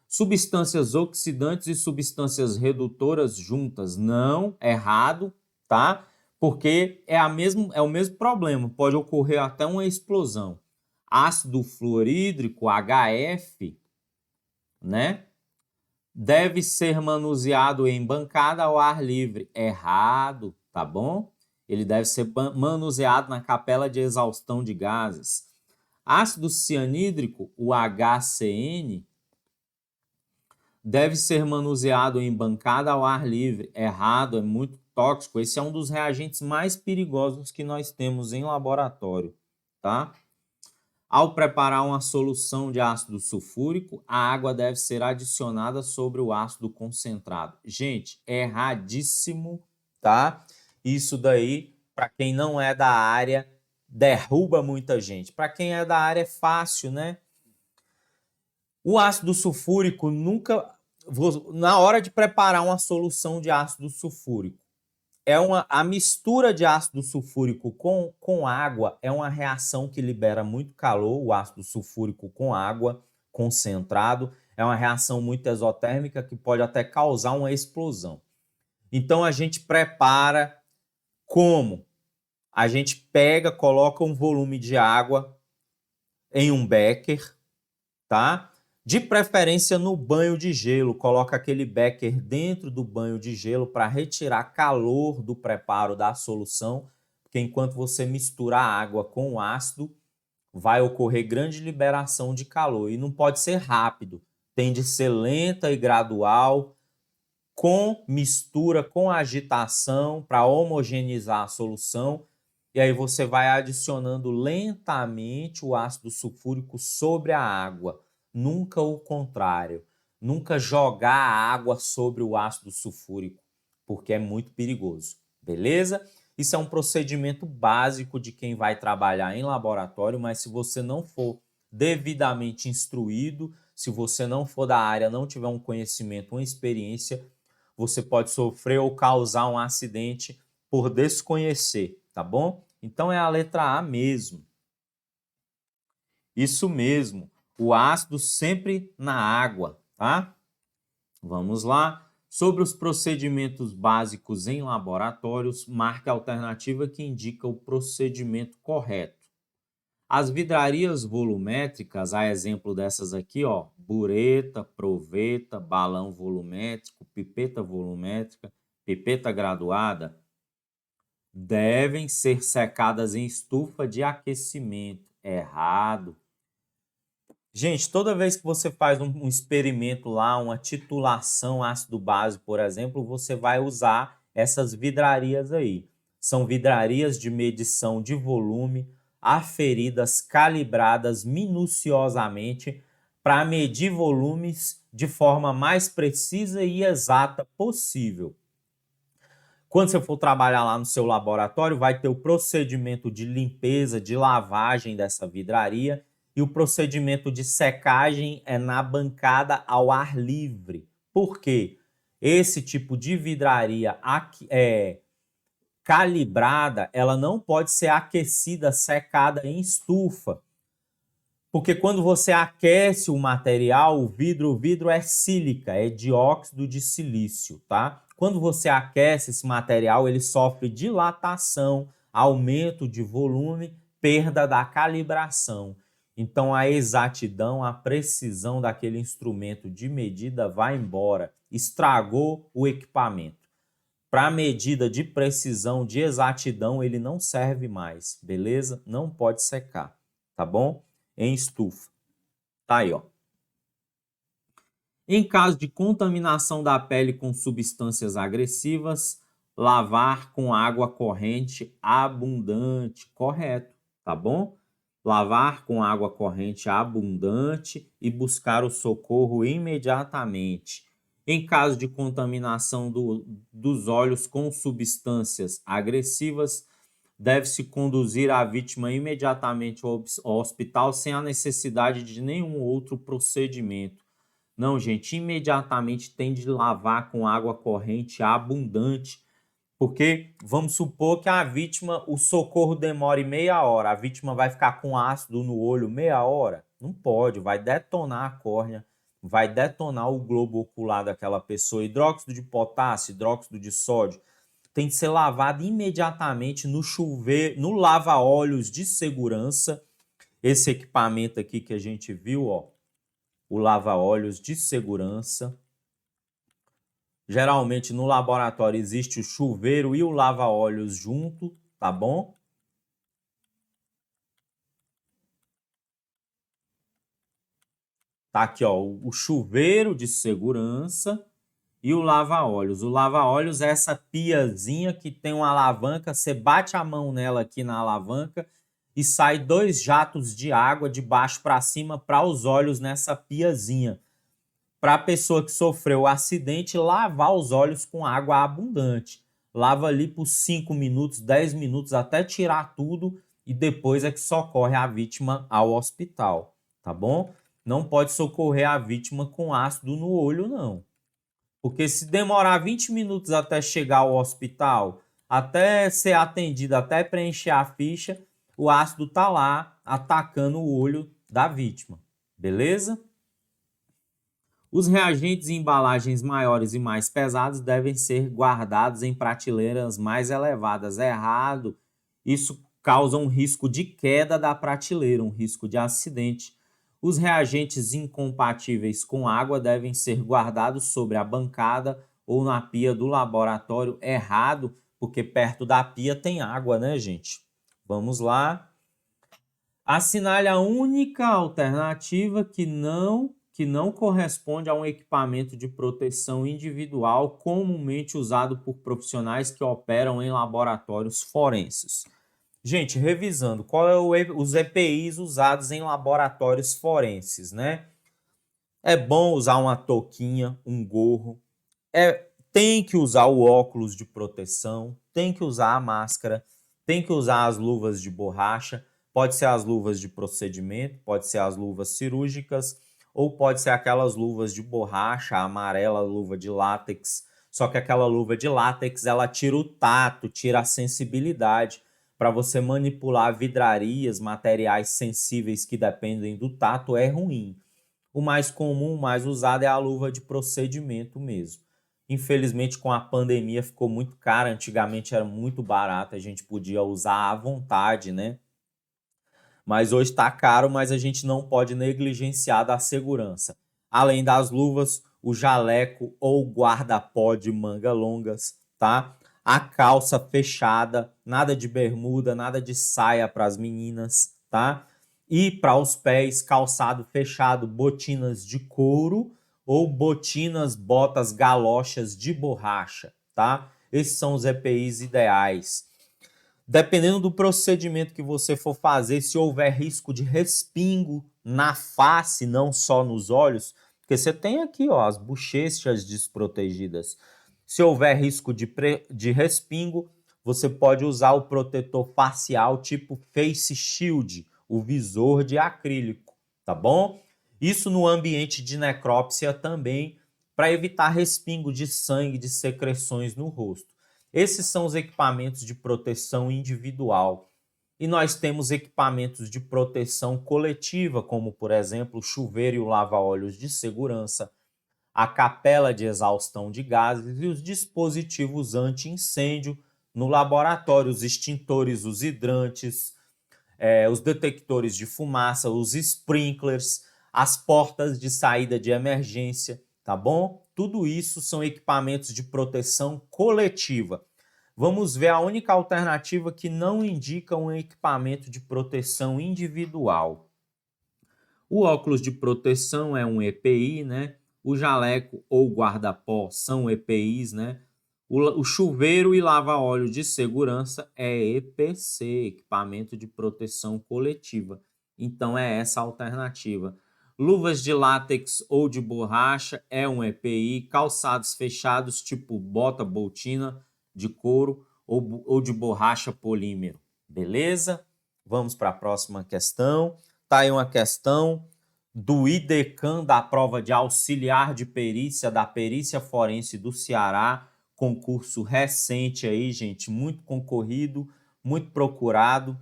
Substâncias oxidantes e substâncias redutoras juntas. Não, errado, tá? Porque é o mesmo problema, pode ocorrer até uma explosão. Ácido fluorídrico, HF, né? Deve ser manuseado em bancada ao ar livre. Errado, tá bom? Ele deve ser manuseado na capela de exaustão de gases. Ácido cianídrico, o HCN, deve ser manuseado em bancada ao ar livre. Errado, é muito tóxico. Esse é um dos reagentes mais perigosos que nós temos em laboratório, tá? Ao preparar uma solução de ácido sulfúrico, a água deve ser adicionada sobre o ácido concentrado. Gente, erradíssimo, tá? Isso daí, para quem não é da área, derruba muita gente. Para quem é da área é fácil, né? O ácido sulfúrico nunca... Na hora de preparar uma solução de ácido sulfúrico, a mistura de ácido sulfúrico com água é uma reação que libera muito calor, o ácido sulfúrico com água concentrado. É uma reação muito exotérmica que pode até causar uma explosão. Então, a gente prepara como? A gente pega, coloca um volume de água em um becker, tá? De preferência no banho de gelo, coloca aquele becker dentro do banho de gelo para retirar calor do preparo da solução, porque enquanto você mistura a água com o ácido, vai ocorrer grande liberação de calor e não pode ser rápido, tem de ser lenta e gradual, com mistura, com agitação para homogeneizar a solução. E aí você vai adicionando lentamente o ácido sulfúrico sobre a água, nunca o contrário. Nunca jogar a água sobre o ácido sulfúrico, porque é muito perigoso, beleza? Isso é um procedimento básico de quem vai trabalhar em laboratório, mas se você não for devidamente instruído, se você não for da área, não tiver um conhecimento, uma experiência, você pode sofrer ou causar um acidente por desconhecer, tá bom? Então é a letra A mesmo. Isso mesmo, o ácido sempre na água, tá? Vamos lá. Sobre os procedimentos básicos em laboratórios, marque a alternativa que indica o procedimento correto. As vidrarias volumétricas, a exemplo dessas aqui, ó, bureta, proveta, balão volumétrico, pipeta volumétrica, pipeta graduada, devem ser secadas em estufa de aquecimento. Errado. Gente, toda vez que você faz um experimento lá, uma titulação ácido-base, por exemplo, você vai usar essas vidrarias aí. São vidrarias de medição de volume, aferidas, calibradas minuciosamente para medir volumes de forma mais precisa e exata possível. Quando você for trabalhar lá no seu laboratório, vai ter o procedimento de limpeza, de lavagem dessa vidraria, e o procedimento de secagem é na bancada ao ar livre. Por quê? Esse tipo de vidraria calibrada, ela não pode ser aquecida, secada em estufa. Porque quando você aquece o material, o vidro é sílica, é dióxido de silício, tá? Quando você aquece esse material, ele sofre dilatação, aumento de volume, perda da calibração. Então, a exatidão, a precisão daquele instrumento de medida vai embora, estragou o equipamento. Para medida de precisão, de exatidão, ele não serve mais, beleza? Não pode secar, tá bom? Em estufa. Tá aí, ó. Em caso de contaminação da pele com substâncias agressivas, lavar com água corrente abundante, correto, tá bom? Lavar com água corrente abundante e buscar o socorro imediatamente. Em caso de contaminação dos olhos com substâncias agressivas, deve-se conduzir a vítima imediatamente ao hospital sem a necessidade de nenhum outro procedimento. Não, gente, imediatamente tem de lavar com água corrente abundante, porque vamos supor que a vítima, o socorro demore meia hora, a vítima vai ficar com ácido no olho meia hora? Não pode, vai detonar a córnea, vai detonar o globo ocular daquela pessoa. Hidróxido de potássio, hidróxido de sódio, tem de ser lavado imediatamente no chuveiro, no lava-olhos de segurança. Esse equipamento aqui que a gente viu, ó, o lava-olhos de segurança. Geralmente no laboratório existe o chuveiro e o lava-olhos junto, tá bom? Tá aqui, ó, o chuveiro de segurança e o lava-olhos. O lava-olhos é essa piazinha que tem uma alavanca, você bate a mão nela aqui na alavanca e sai 2 jatos de água de baixo para cima para os olhos nessa piazinha. Para a pessoa que sofreu o acidente, lavar os olhos com água abundante. Lava ali por 5 minutos, 10 minutos, até tirar tudo e depois é que socorre a vítima ao hospital, tá bom? não pode socorrer a vítima com ácido no olho, não. Porque se demorar 20 minutos até chegar ao hospital, até ser atendido, até preencher a ficha, o ácido está lá atacando o olho da vítima. Beleza? Os reagentes em embalagens maiores e mais pesados devem ser guardados em prateleiras mais elevadas. Errado. Isso causa um risco de queda da prateleira, um risco de acidente. Os reagentes incompatíveis com água devem ser guardados sobre a bancada ou na pia do laboratório. Errado, porque perto da pia tem água, né, gente? Vamos lá. Assinale a única alternativa que não corresponde a um equipamento de proteção individual comumente usado por profissionais que operam em laboratórios forenses. Gente, revisando, qual é os EPIs usados em laboratórios forenses, né? É bom usar uma touquinha, um gorro, tem que usar o óculos de proteção, tem que usar a máscara, tem que usar as luvas de borracha, pode ser as luvas de procedimento, pode ser as luvas cirúrgicas, ou pode ser aquelas luvas de borracha, a amarela, luva de látex, só que aquela luva de látex, ela tira o tato, tira a sensibilidade, para você manipular vidrarias, materiais sensíveis que dependem do tato, é ruim. O mais comum, o mais usado é a luva de procedimento mesmo. Infelizmente, com a pandemia ficou muito cara, antigamente era muito barato, a gente podia usar à vontade, né? Mas hoje está caro, mas a gente não pode negligenciar da segurança. Além das luvas, o jaleco ou guarda-pó de manga longas, tá? A calça fechada, nada de bermuda, nada de saia para as meninas, tá? E para os pés, calçado fechado, botinas de couro ou botinas, botas, galochas de borracha, tá? Esses são os EPIs ideais. Dependendo do procedimento que você for fazer, se houver risco de respingo na face, não só nos olhos, porque você tem aqui ó, as bochechas desprotegidas. Se houver risco de respingo, você pode usar o protetor facial tipo Face Shield, o visor de acrílico, tá bom? Isso no ambiente de necrópsia também, para evitar respingo de sangue, de secreções no rosto. Esses são os equipamentos de proteção individual. E nós temos equipamentos de proteção coletiva, como, por exemplo, o chuveiro e o lava-óleos de segurança, a capela de exaustão de gases e os dispositivos anti-incêndio no laboratório, os extintores, os hidrantes, os detectores de fumaça, os sprinklers, as portas de saída de emergência, tá bom? Tudo isso são equipamentos de proteção coletiva. Vamos ver a única alternativa que não indica um equipamento de proteção individual. O óculos de proteção é um EPI, né? O jaleco ou guarda-pó são EPIs, né? O chuveiro e lava-óleo de segurança é EPC, equipamento de proteção coletiva. Então é essa a alternativa. Luvas de látex ou de borracha é um EPI. Calçados fechados tipo bota, botina de couro ou de borracha polímero. Beleza? Vamos para a próxima questão. Tá aí uma questão do IDECAN da prova de auxiliar de perícia da Perícia Forense do Ceará, concurso recente aí, gente, muito concorrido, muito procurado.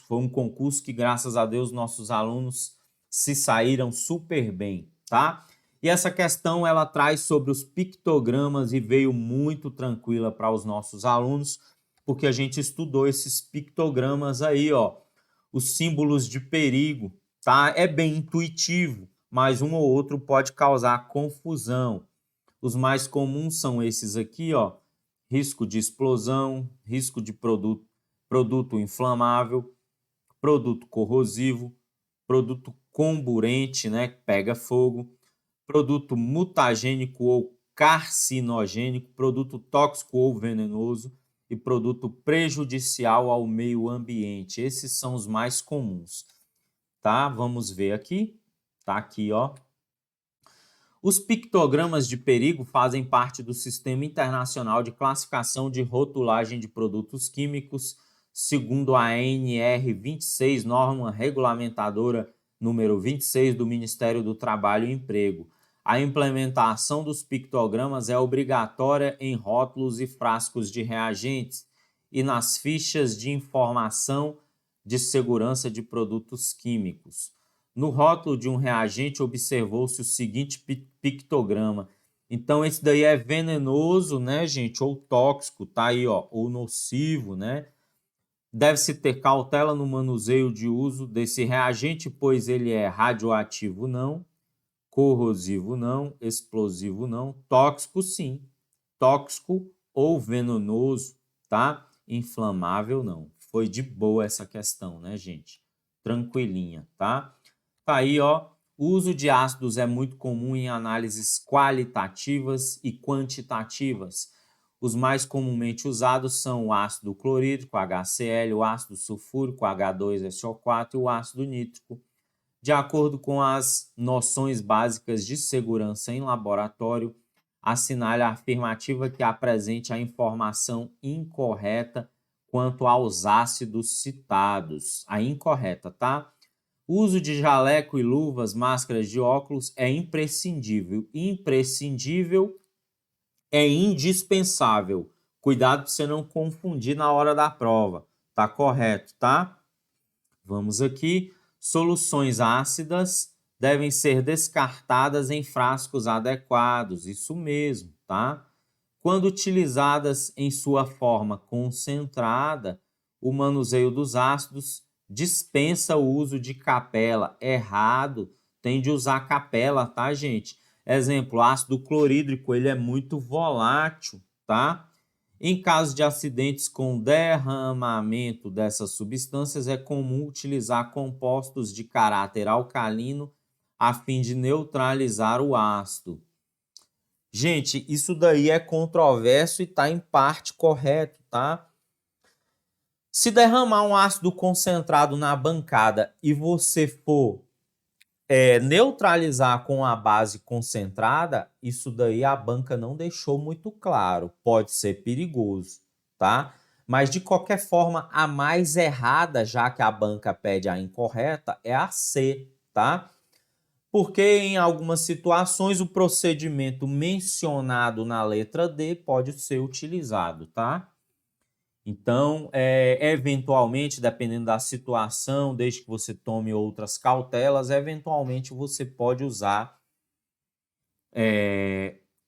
Foi um concurso que, graças a Deus, nossos alunos se saíram super bem, tá? E essa questão ela traz sobre os pictogramas e veio muito tranquila para os nossos alunos, porque a gente estudou esses pictogramas aí, ó, os símbolos de perigo, tá? É bem intuitivo, mas um ou outro pode causar confusão. Os mais comuns são esses aqui, ó, risco de explosão, risco de produto inflamável, produto corrosivo, produto comburente, né, que pega fogo, produto mutagênico ou carcinogênico, produto tóxico ou venenoso e produto prejudicial ao meio ambiente. Esses são os mais comuns, tá? Vamos ver aqui. Tá aqui, ó. Os pictogramas de perigo fazem parte do Sistema Internacional de Classificação de Rotulagem de Produtos Químicos, segundo a ANR 26, norma regulamentadora número 26 do Ministério do Trabalho e Emprego. A implementação dos pictogramas é obrigatória em rótulos e frascos de reagentes e nas fichas de informação de segurança de produtos químicos. No rótulo de um reagente observou-se o seguinte pictograma. Então, esse daí é venenoso, né, gente? Ou tóxico, tá aí, ó, ou nocivo, né? Deve-se ter cautela no manuseio de uso desse reagente, pois ele é radioativo não, corrosivo não, explosivo não, tóxico sim, tóxico ou venenoso, tá? Inflamável não. Foi de boa essa questão, né, gente? Tranquilinha, tá? Tá aí, ó. O uso de ácidos é muito comum em análises qualitativas e quantitativas. Os mais comumente usados são o ácido clorídrico, HCl, o ácido sulfúrico, H2SO4 e o ácido nítrico. De acordo com as noções básicas de segurança em laboratório, assinale a afirmativa que apresente a informação incorreta quanto aos ácidos citados. A incorreta, tá? O uso de jaleco e luvas, máscaras de óculos é imprescindível. Imprescindível é indispensável. Cuidado para você não confundir na hora da prova. Tá correto, tá? Vamos aqui. Soluções ácidas devem ser descartadas em frascos adequados. Isso mesmo, tá? Quando utilizadas em sua forma concentrada, o manuseio dos ácidos dispensa o uso de capela. Errado, tem de usar capela, tá, gente? Exemplo, ácido clorídrico, ele é muito volátil, tá? Em caso de acidentes com derramamento dessas substâncias, é comum utilizar compostos de caráter alcalino a fim de neutralizar o ácido. Gente, isso daí é controverso e está em parte correto, tá? Se derramar um ácido concentrado na bancada e você for neutralizar com a base concentrada, isso daí a banca não deixou muito claro. Pode ser perigoso, tá? Mas, de qualquer forma, a mais errada, já que a banca pede a incorreta, é a C, tá? Porque em algumas situações o procedimento mencionado na letra D pode ser utilizado, tá? Então, eventualmente, dependendo da situação, desde que você tome outras cautelas, eventualmente você pode usar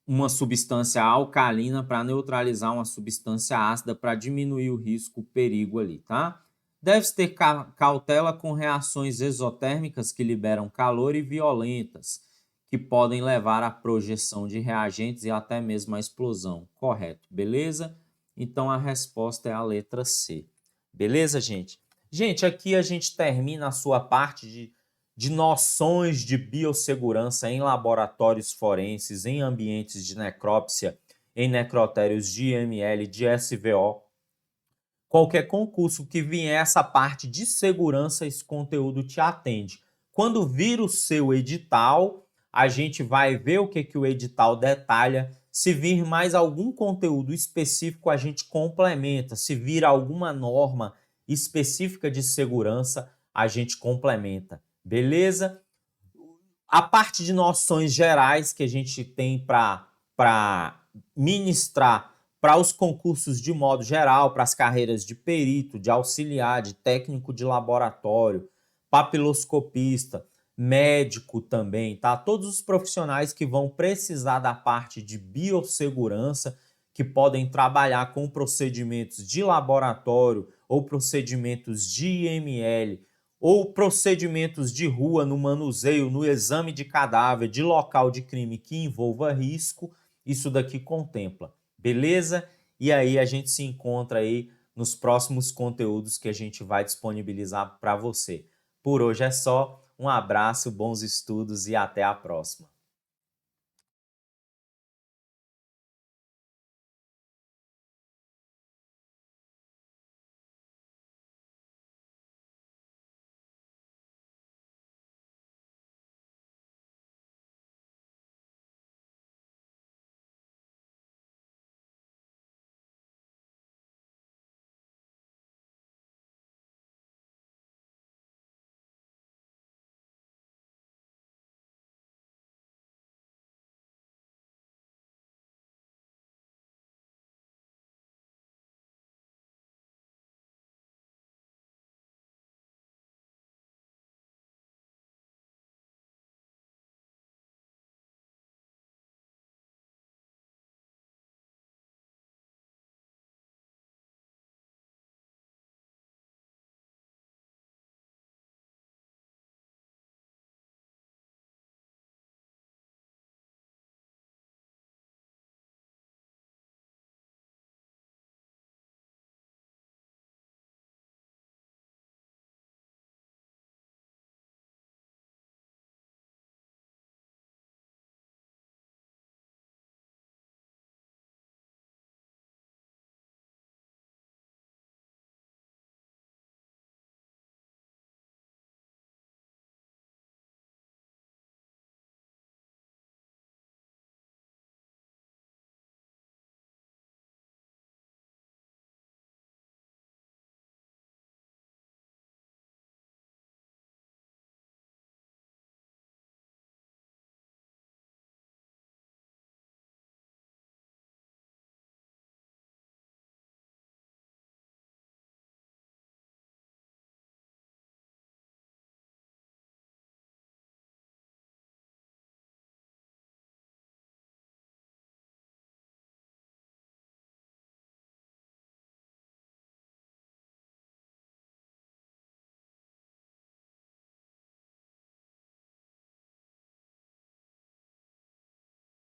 uma substância alcalina para neutralizar uma substância ácida para diminuir o risco, o perigo ali, tá? Deve-se ter cautela com reações exotérmicas que liberam calor e violentas, que podem levar à projeção de reagentes e até mesmo à explosão. Correto, beleza? Então a resposta é a letra C. Beleza, gente? Gente, aqui a gente termina a sua parte de noções de biossegurança em laboratórios forenses, em ambientes de necrópsia, em necrotérios de IML, de SVO. Qualquer concurso que vier essa parte de segurança, esse conteúdo te atende. Quando vir o seu edital, a gente vai ver o que o edital detalha. Se vir mais algum conteúdo específico, a gente complementa. Se vir alguma norma específica de segurança, a gente complementa. Beleza? A parte de noções gerais que a gente tem para ministrar para os concursos de modo geral, para as carreiras de perito, de auxiliar, de técnico de laboratório, papiloscopista, médico também, tá? Todos os profissionais que vão precisar da parte de biossegurança, que podem trabalhar com procedimentos de laboratório ou procedimentos de IML, ou procedimentos de rua no manuseio, no exame de cadáver, de local de crime que envolva risco, isso daqui contempla. Beleza? E aí a gente se encontra aí nos próximos conteúdos que a gente vai disponibilizar para você. Por hoje é só, um abraço, bons estudos e até a próxima.